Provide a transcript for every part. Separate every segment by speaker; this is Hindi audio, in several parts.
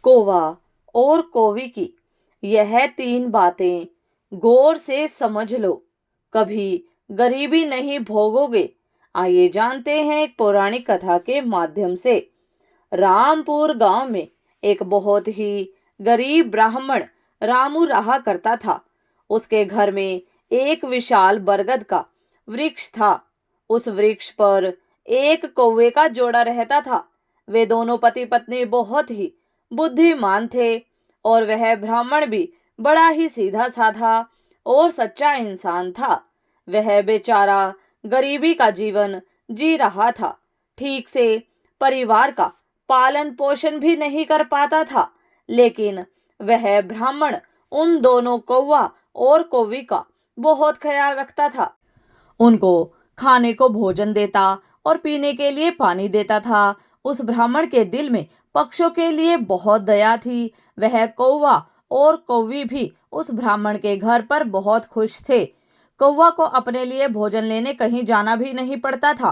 Speaker 1: कौवा और कौवी की यह तीन बातें गौर से समझ लो, कभी गरीबी नहीं भोगोगे। आइए जानते हैं एक पौराणिक कथा के माध्यम से। रामपुर गांव में एक बहुत ही गरीब ब्राह्मण रामू रहा करता था। उसके घर में एक विशाल बरगद का वृक्ष था। उस वृक्ष पर एक कौवे का जोड़ा रहता था। वे दोनों पति पत्नी बहुत ही बुद्धिमान थे और वह ब्राह्मण भी बड़ा ही सीधा साधा और सच्चा इंसान था। वह बेचारा गरीबी का जीवन जी रहा था। ठीक से परिवार का पालन पोषण भी नहीं कर पाता था, लेकिन वह ब्राह्मण उन दोनों कौवा और कौवी का बहुत ख्याल रखता था। उनको खाने को भोजन देता और पीने के लिए पानी देता था। उस ब्राह्मण के दिल में पक्षियों के लिए बहुत दया थी। वह कौवा और कौवी भी उस ब्राह्मण के घर पर बहुत खुश थे। कौवा को अपने लिए भोजन लेने कहीं जाना भी नहीं पड़ता था।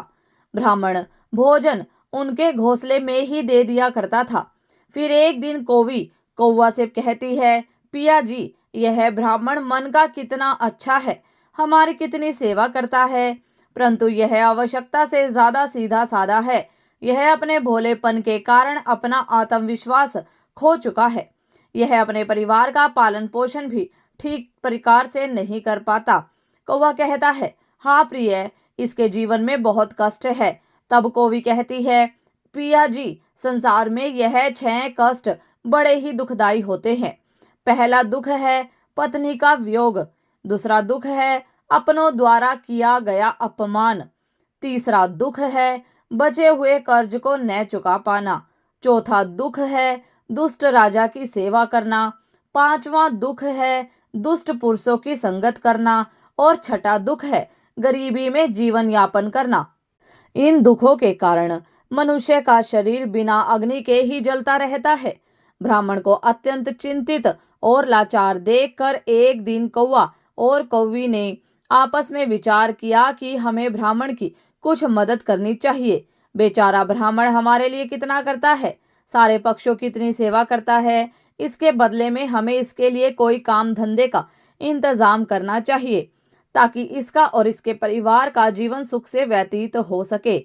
Speaker 1: ब्राह्मण भोजन उनके घोंसले में ही दे दिया करता था। फिर एक दिन कौवी कौवा से कहती है, पिया जी, यह ब्राह्मण मन का कितना अच्छा है, हमारी कितनी सेवा करता है, परंतु यह आवश्यकता से ज्यादा सीधा साधा है। यह अपने भोलेपन के कारण अपना आत्मविश्वास खो चुका है। यह अपने परिवार का पालन पोषण भी ठीक प्रकार से नहीं कर पाता। कौवा कहता है, हाँ प्रिय, इसके जीवन में बहुत कष्ट है। तब कौवी कहती है, पिया जी, संसार में यह 6 कष्ट बड़े ही दुखदाई होते हैं। पहला दुख है पत्नी का वियोग, दूसरा दुख है अपनों द्वारा किया गया अपमान, तीसरा दुख है बचे हुए कर्ज को न चुका पाना, चौथा दुख है दुष्ट राजा की सेवा करना, पांचवा दुख है दुष्ट पुरुषों की संगत करना और छठा दुख है गरीबी में जीवन यापन करना। इन दुखों के कारण मनुष्य का शरीर बिना अग्नि के ही जलता रहता है। ब्राह्मण को अत्यंत चिंतित और लाचार देखकर एक दिन कौवा और कौवी ने आपस में विचार किया कि हमें ब्राह्मण की कुछ मदद करनी चाहिए। बेचारा ब्राह्मण हमारे लिए कितना करता है, सारे पक्षियों की इतनी सेवा करता है, इसके बदले में हमें इसके लिए कोई काम धंधे का इंतजाम करना चाहिए ताकि इसका और इसके परिवार का जीवन सुख से व्यतीत हो सके।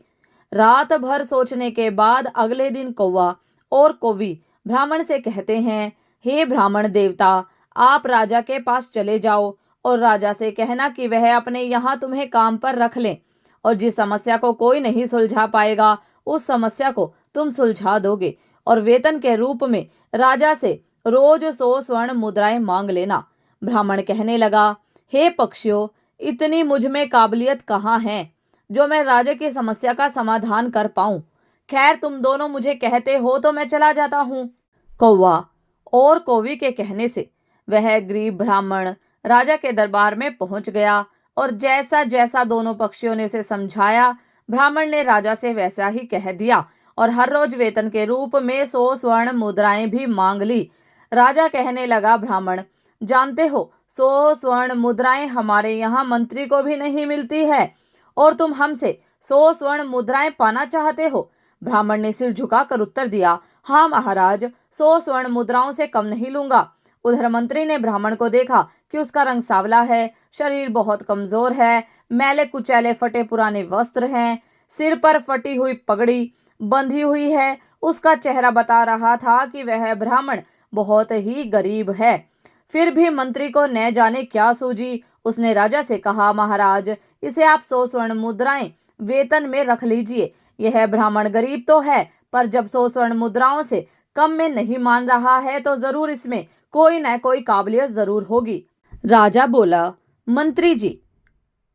Speaker 1: रात भर सोचने के बाद अगले दिन कौवा और कौवी ब्राह्मण से कहते हैं, हे ब्राह्मण देवता, आप राजा के पास चले जाओ और राजा से कहना कि वह अपने यहाँ तुम्हें काम पर रख लें और जिस समस्या को कोई नहीं सुलझा पाएगा उस समस्या को तुम सुलझा दोगे और वेतन के रूप में राजा से रोज 100 स्वर्ण मुद्राएं मांग लेना। ब्राह्मण कहने लगा, हे पक्षियों, इतनी मुझ में काबिलियत कहाँ है जो मैं राजा की समस्या का समाधान कर पाऊं। खैर, तुम दोनों मुझे कहते हो तो मैं चला जाता हूँ। कौवा और कौवी के कहने से वह गरीब ब्राह्मण राजा के दरबार में पहुंच गया और जैसा जैसा दोनों पक्षियों ने उसे समझाया, ब्राह्मण ने राजा से वैसा ही कह दिया और हर रोज वेतन के रूप में 100 स्वर्ण मुद्राएं भी मांग ली। राजा कहने लगा, ब्राह्मण, जानते हो 100 स्वर्ण मुद्राएं हमारे यहाँ मंत्री को भी नहीं मिलती है और तुम हमसे 100 स्वर्ण मुद्राएं पाना चाहते हो। ब्राह्मण ने सिर झुकाकर उत्तर दिया, हाँ महाराज, 100 स्वर्ण मुद्राओं से कम नहीं लूंगा। उधर मंत्री ने ब्राह्मण को देखा कि उसका रंग सांवला है, शरीर बहुत कमजोर है, मैले कुचैले फटे पुराने वस्त्र हैं, सिर पर फटी हुई पगड़ी बंधी हुई है। उसका चेहरा बता रहा था कि वह ब्राह्मण बहुत ही गरीब है। फिर भी मंत्री को न जाने क्या सूझी। उसने राजा से कहा, महाराज, इसे आप 100 स्वर्ण मुद्राएं वेतन में रख लीजिए। यह ब्राह्मण गरीब तो है, पर जब 100 स्वर्ण मुद्राओं से कम में नहीं मान रहा है तो जरूर इसमें कोई न कोई काबिलियत जरूर होगी। राजा बोला, मंत्री जी,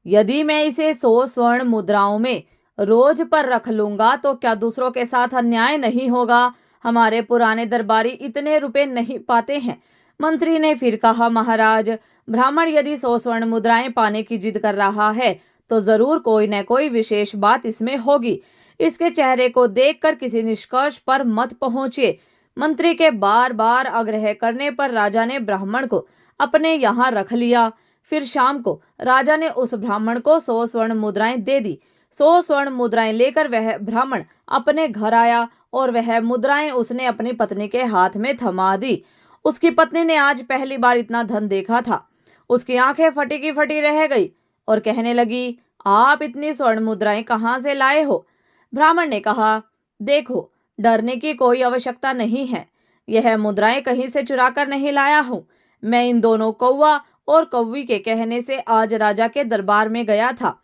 Speaker 1: यदि मैं इसे 100 स्वर्ण मुद्राओं में रोज पर रख लूंगा तो क्या दूसरों के साथ अन्याय नहीं होगा? हमारे पुराने दरबारी इतने रुपए नहीं पाते हैं। मंत्री ने फिर कहा, महाराज, ब्राह्मण यदि 100 स्वर्ण मुद्राएं पाने की जिद कर रहा है तो जरूर कोई न कोई विशेष बात इसमें होगी। इसके चेहरे को देखकर किसी निष्कर्ष पर मत पहुंचिए। मंत्री के बार बार आग्रह करने पर राजा ने ब्राह्मण को अपने यहाँ रख लिया। फिर शाम को राजा ने उस ब्राह्मण को 100 स्वर्ण मुद्राएं दे दी। 100 स्वर्ण मुद्राएं लेकर वह ब्राह्मण अपने घर आया और वह मुद्राएं उसने अपनी पत्नी के हाथ में थमा दी। उसकी पत्नी ने आज पहली बार इतना धन देखा था। उसकी आंखें फटी की फटी रह गई और कहने लगी, आप इतनी स्वर्ण मुद्राएं कहाँ से लाए हो? ब्राह्मण ने कहा, देखो, डरने की कोई आवश्यकता नहीं है। यह मुद्राएं कहीं से चुरा कर नहीं लाया हूं। मैं इन दोनों कौवा और कौवी के कहने से आज राजा के दरबार में गया था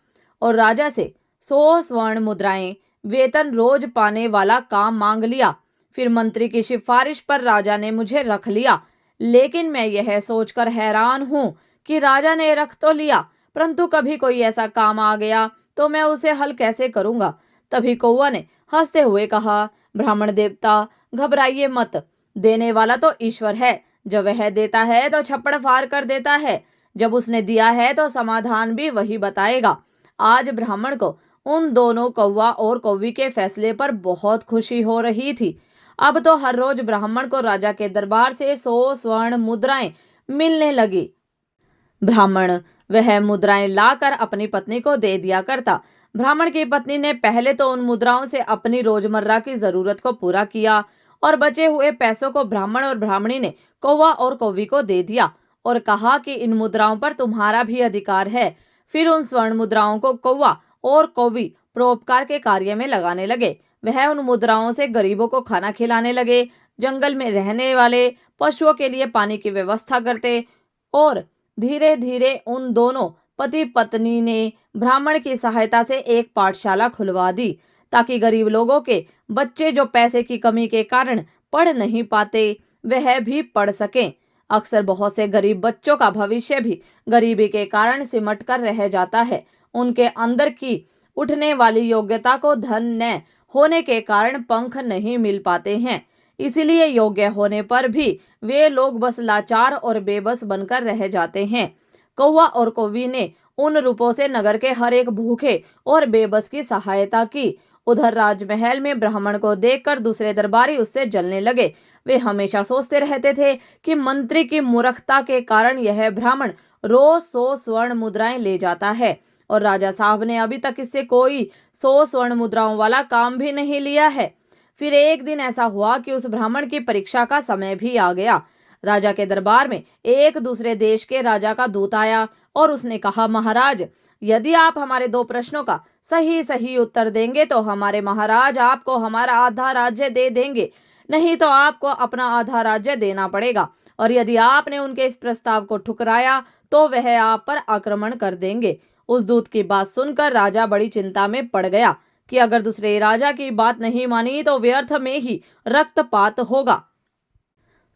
Speaker 1: और राजा से 100 स्वर्ण मुद्राएं वेतन रोज पाने वाला काम मांग लिया। फिर मंत्री की सिफारिश पर राजा ने मुझे रख लिया। लेकिन मैं यह सोचकर हैरान हूं कि राजा ने रख तो लिया, परंतु कभी कोई ऐसा काम आ गया तो मैं उसे हल कैसे करूंगा? तभी कौवा ने हंसते हुए कहा, ब्राह्मण देवता, घबराइए मत। देने वाला तो ईश्वर है। जब वह देता है तो छप्पड़ फाड़ कर देता है। जब उसने दिया है तो समाधान भी वही बताएगा। आज ब्राह्मण को उन दोनों कौवा और कौवी के फैसले पर बहुत खुशी हो रही थी। अब तो हर रोज ब्राह्मण को राजा के दरबार से 100 स्वर्ण मुद्राएं मिलने लगी। ब्राह्मण वह मुद्राएं लाकर अपनी पत्नी को दे दिया करता। ब्राह्मण की पत्नी ने पहले तो उन मुद्राओं से अपनी रोजमर्रा की जरूरत को पूरा किया और बचे हुए पैसों को ब्राह्मण और ब्राह्मणी ने कौवा और कौवी को दे दिया और कहा कि इन मुद्राओं पर तुम्हारा भी अधिकार है। फिर उन स्वर्ण मुद्राओं को कौवा और कौवी परोपकार के कार्य में लगाने लगे। वह उन मुद्राओं से गरीबों को खाना खिलाने लगे, जंगल में रहने वाले पशुओं के लिए पानी की व्यवस्था करते और धीरे धीरे उन दोनों पति पत्नी ने ब्राह्मण की सहायता से एक पाठशाला खुलवा दी ताकि गरीब लोगों के बच्चे जो पैसे की कमी के कारण पढ़ नहीं पाते वह भी पढ़ सकें। अक्सर बहुत से गरीब बच्चों का भविष्य भी गरीबी के कारण सिमट कर रह जाता है। उनके अंदर की उठने वाली योग्यता को धन न होने के कारण पंख नहीं मिल पाते हैं। इसीलिए योग्य होने पर भी वे लोग बस लाचार और बेबस बनकर रह जाते हैं। कौवा और कौवी ने उन रूपों से नगर के हर एक भूखे और बेबस की सहायता की। उधर राजमहल में ब्राह्मण को देखकर दूसरे दरबारी उससे जलने लगे। वे हमेशा सोचते रहते थे कि मंत्री की मूर्खता के कारण यह ब्राह्मण रोज 100 स्वर्ण मुद्राएं ले जाता है और राजा साहब ने अभी तक इससे कोई 100 स्वर्ण मुद्राओं वाला काम भी नहीं लिया है। फिर एक दिन ऐसा हुआ कि उस ब्राह्मण की परीक्षा का समय भी आ गया। राजा के दरबार में एक दूसरे देश के राजा का दूत आया और उसने कहा, महाराज, यदि आप हमारे 2 प्रश्नों का सही सही उत्तर देंगे तो हमारे महाराज आपको हमारा आधा राज्य दे देंगे, नहीं तो आपको अपना आधा राज्य देना पड़ेगा, और यदि आपने उनके इस प्रस्ताव को ठुकराया तो वह आप पर आक्रमण कर देंगे। उस दूत की बात सुनकर राजा बड़ी चिंता में पड़ गया कि अगर दूसरे राजा की बात नहीं मानी तो व्यर्थ में ही रक्तपात होगा।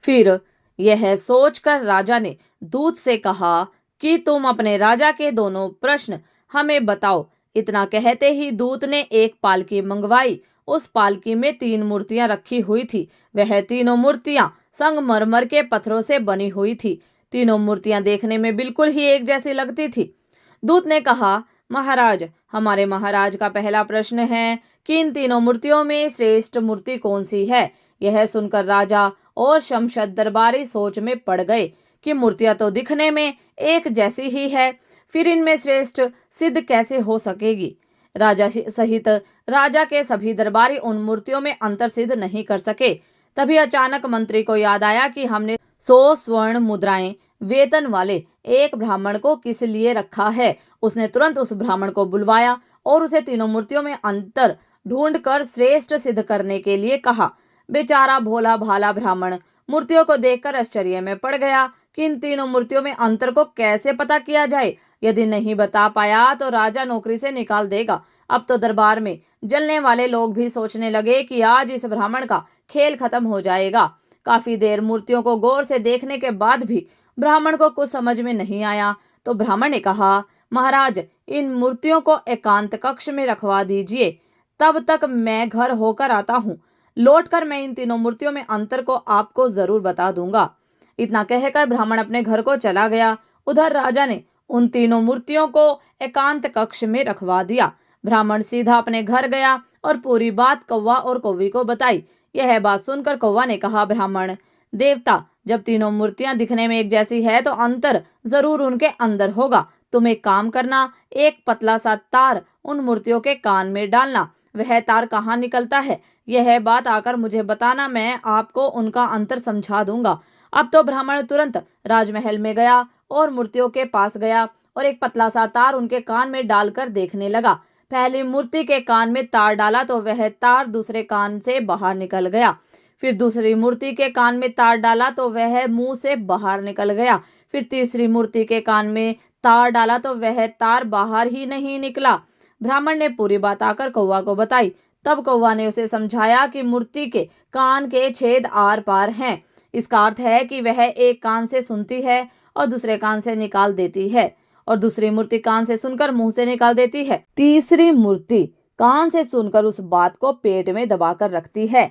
Speaker 1: फिर यह सोचकर राजा ने दूत से कहा कि तुम अपने राजा के दोनों प्रश्न हमें बताओ। इतना कहते ही दूत ने एक पालकी मंगवाई। उस पालकी में 3 मूर्तियां रखी हुई थी। वह तीनों मूर्तियां संगमरमर के पत्थरों से बनी हुई थी। तीनों मूर्तियां देखने में बिल्कुल ही एक जैसी लगती थी। दूत ने कहा, महाराज, हमारे महाराज का पहला प्रश्न है कि इन तीनों मूर्तियों में श्रेष्ठ मूर्ति कौन सी है? यह सुनकर राजा और शमशद दरबारी सोच में पड़ गए कि मूर्तियां तो दिखने में एक जैसी ही है, फिर इनमें श्रेष्ठ सिद्ध कैसे हो सकेगी? राजा सहित राजा के सभी दरबारी उन मूर्तियों में अंतर सिद्ध नहीं कर सके। तभी अचानक मंत्री को याद आया कि हमने 100 स्वर्ण मुद्राएं वेतन वाले एक ब्राह्मण को किस लिए रखा है। उसने तुरंत उस ब्राह्मण को बुलवाया और उसे तीनों मूर्तियों में अंतर ढूंढकर श्रेष्ठ सिद्ध करने के लिए कहा। बेचारा भोला भाला ब्राह्मण मूर्तियों को देखकर आश्चर्य में पड़ गया कि इन तीनों मूर्तियों में अंतर को कैसे पता किया जाए। यदि नहीं बता पाया तो राजा नौकरी से निकाल देगा। अब तो दरबार में जलने वाले लोग भी सोचने लगे कि आज इस ब्राह्मण का खेल खत्म हो जाएगा। काफी देर मूर्तियों को गौर से देखने के बाद भी ब्राह्मण को कुछ समझ में नहीं आया तो ब्राह्मण ने कहा, महाराज, इन मूर्तियों को एकांत कक्ष में रखवा दीजिए, तब तक मैं घर होकर आता हूँ। लौटकर मैं इन तीनों मूर्तियों में अंतर को आपको जरूर बता दूंगा। इतना कहकर ब्राह्मण अपने घर को चला गया। उधर राजा ने उन तीनों मूर्तियों को एकांत कक्ष में रखवा दिया। ब्राह्मण सीधा अपने घर गया और पूरी बात कौवा और कौवी को बताई। यह बात सुनकर कौवा ने कहा, ब्राह्मण देवता, जब तीनों मूर्तियां दिखने में एक जैसी है तो अंतर जरूर उनके अंदर होगा। तुम एक काम करना, एक पतला सा तार उन मूर्तियों के कान में डालना वह तार कहाँ निकलता है, यह बात आकर मुझे बताना, मैं आपको उनका अंतर समझा दूंगा। अब तो ब्राह्मण तुरंत राजमहल में गया और मूर्तियों के पास गया और एक पतला सा तार उनके कान में डालकर देखने लगा। पहली मूर्ति के कान में तार डाला तो वह तार दूसरे कान से बाहर निकल गया। फिर दूसरी मूर्ति के कान में तार डाला तो वह मुंह से बाहर निकल गया। फिर तीसरी मूर्ति के कान में तार डाला तो वह तार बाहर ही नहीं निकला। ब्राह्मण ने पूरी बात आकर कौवा को बताई। तब कौवा ने उसे समझाया कि मूर्ति के कान के छेद आर पार हैं। इसका अर्थ है कि वह एक कान से सुनती है और दूसरे कान से निकाल देती है, और दूसरी मूर्ति कान से सुनकर मुंह से निकाल देती है। तीसरी मूर्ति कान से सुनकर उस बात को पेट में दबाकर रखती है।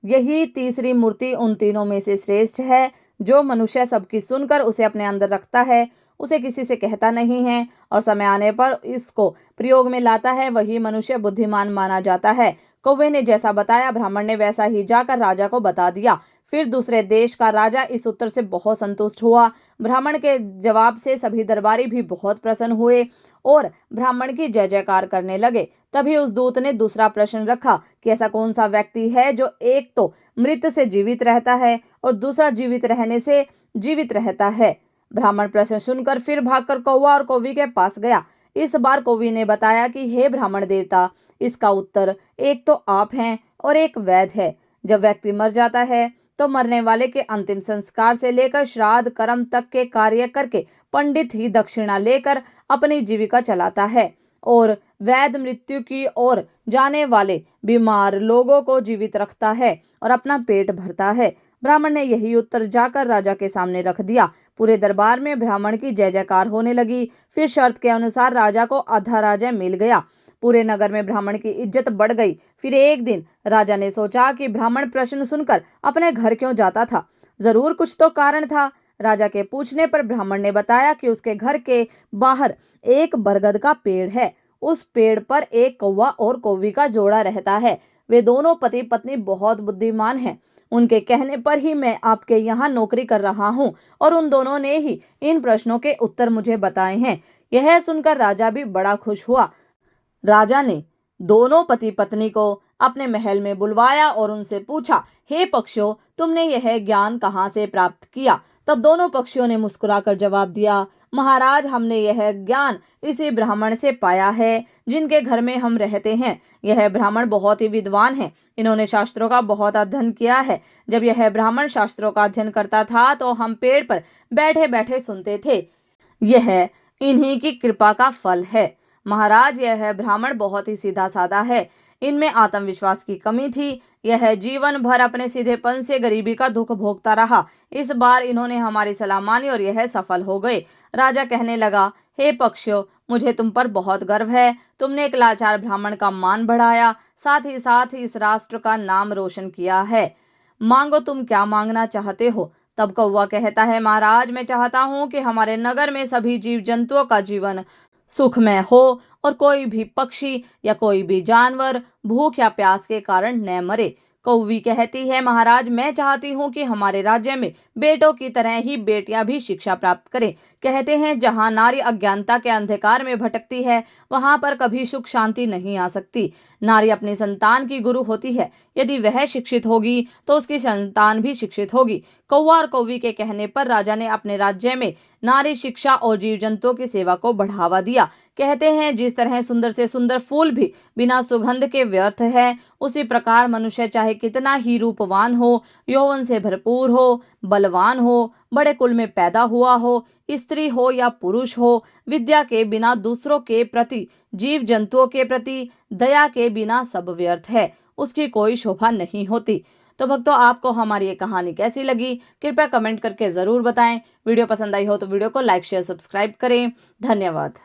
Speaker 1: यही तीसरी मूर्ति उन तीनों में से श्रेष्ठ है। जो मनुष्य सबकी सुनकर उसे अपने अंदर रखता है, उसे किसी से कहता नहीं है और समय आने पर इसको प्रयोग में लाता है, वही मनुष्य बुद्धिमान माना जाता है। कौवे ने जैसा बताया ब्राह्मण ने वैसा ही जाकर राजा को बता दिया। फिर दूसरे देश का राजा इस उत्तर से बहुत संतुष्ट हुआ। ब्राह्मण के जवाब से सभी दरबारी भी बहुत प्रसन्न हुए और ब्राह्मण की जय जयकार करने लगे। तभी उस दूत ने दूसरा प्रश्न रखा कि ऐसा कौन सा व्यक्ति है जो एक तो मृत से जीवित रहता है और दूसरा जीवित रहने से जीवित रहता है। ब्राह्मण प्रश्न सुनकर फिर भागकर कौवा और कौवी के पास गया। इस बार कौवी ने बताया कि हे ब्राह्मण देवता, इसका उत्तर एक तो आप हैं और एक वैद्य है। जब व्यक्ति मर जाता है तो मरने वाले के अंतिम संस्कार से लेकर श्राद्ध कर्म तक के कार्य करके पंडित ही दक्षिणा लेकर अपनी जीविका चलाता है, और वैद्य मृत्यु की ओर जाने वाले बीमार लोगों को जीवित रखता है और अपना पेट भरता है। ब्राह्मण ने यही उत्तर जाकर राजा के सामने रख दिया। पूरे दरबार में ब्राह्मण की जय जयकार होने लगी। फिर शर्त के अनुसार राजा को आधा राज्य मिल गया। पूरे नगर में ब्राह्मण की इज्जत बढ़ गई। फिर एक दिन राजा ने सोचा कि ब्राह्मण प्रश्न सुनकर अपने घर क्यों जाता था, जरूर कुछ तो कारण था। राजा के पूछने पर ब्राह्मण ने बताया कि उसके घर के बाहर एक बरगद का पेड़ है। उस पेड़ पर एक कौवा और कौवी का जोड़ा रहता है। वे दोनों पति पत्नी बहुत बुद्धिमान हैं। उनके कहने पर ही मैं आपके यहाँ नौकरी कर रहा हूँ और उन दोनों ने ही इन प्रश्नों के उत्तर मुझे बताए हैं। यह सुनकर राजा भी बड़ा खुश हुआ। राजा ने दोनों पति पत्नी को अपने महल में बुलवाया और उनसे पूछा, हे पक्षियों, तुमने यह ज्ञान कहाँ से प्राप्त किया? तब दोनों पक्षियों ने मुस्कुराकर जवाब दिया, महाराज, हमने यह ज्ञान इसी ब्राह्मण से पाया है जिनके घर में हम रहते हैं। यह ब्राह्मण बहुत ही विद्वान है। इन्होंने शास्त्रों का बहुत अध्ययन किया है। जब यह ब्राह्मण शास्त्रों का अध्ययन करता था तो हम पेड़ पर बैठे बैठे सुनते थे। यह इन्हीं की कृपा का फल है। महाराज, यह ब्राह्मण बहुत ही सीधा साधा है। इनमें आत्मविश्वास की कमी थी। यह जीवन भर अपने सीधेपन से गरीबी का दुख भोगता रहा। इस बार इन्होंने हमारी सलाह मानी और यह सफल हो गए। राजा कहने लगा, हे पक्षियों, मुझे तुम पर बहुत गर्व है। तुमने एक लाचार ब्राह्मण का मान बढ़ाया, साथ ही इस राष्ट्र का नाम रोशन किया है। मांगो, तुम क्या मांगना चाहते हो? तब कौवा कहता है, महाराज, मैं चाहता हूँ कि हमारे नगर में सभी जीव जंतुओं का जीवन सुखमय हो और कोई भी पक्षी या कोई भी जानवर भूख या प्यास के कारण न मरे। कौवी कहती है, महाराज, मैं चाहती हूँ कि हमारे राज्य में बेटों की तरह ही बेटियां भी शिक्षा प्राप्त करें। कहते हैं, जहाँ नारी अज्ञानता के अंधकार में भटकती है वहां पर कभी सुख शांति नहीं आ सकती। नारी अपनी संतान की गुरु होती है। यदि वह शिक्षित होगी तो उसकी संतान भी शिक्षित होगी। कौवा और कौवी के कहने पर राजा ने अपने राज्य में नारी शिक्षा और जीव जंतुओं की सेवा को बढ़ावा दिया। कहते हैं, जिस तरह सुंदर से सुंदर फूल भी बिना सुगंध के व्यर्थ है, उसी प्रकार मनुष्य चाहे कितना ही रूपवान हो, यौवन से भरपूर हो, बलवान हो, बड़े कुल में पैदा हुआ हो, स्त्री हो या पुरुष हो, विद्या के बिना दूसरों के प्रति, जीव जंतुओं के प्रति दया के बिना सब व्यर्थ है, उसकी कोई शोभा नहीं होती। तो भक्तों, आपको हमारी ये कहानी कैसी लगी कृपया कमेंट करके जरूर बताएं। वीडियो पसंद आई हो तो वीडियो को लाइक शेयर सब्सक्राइब करें। धन्यवाद।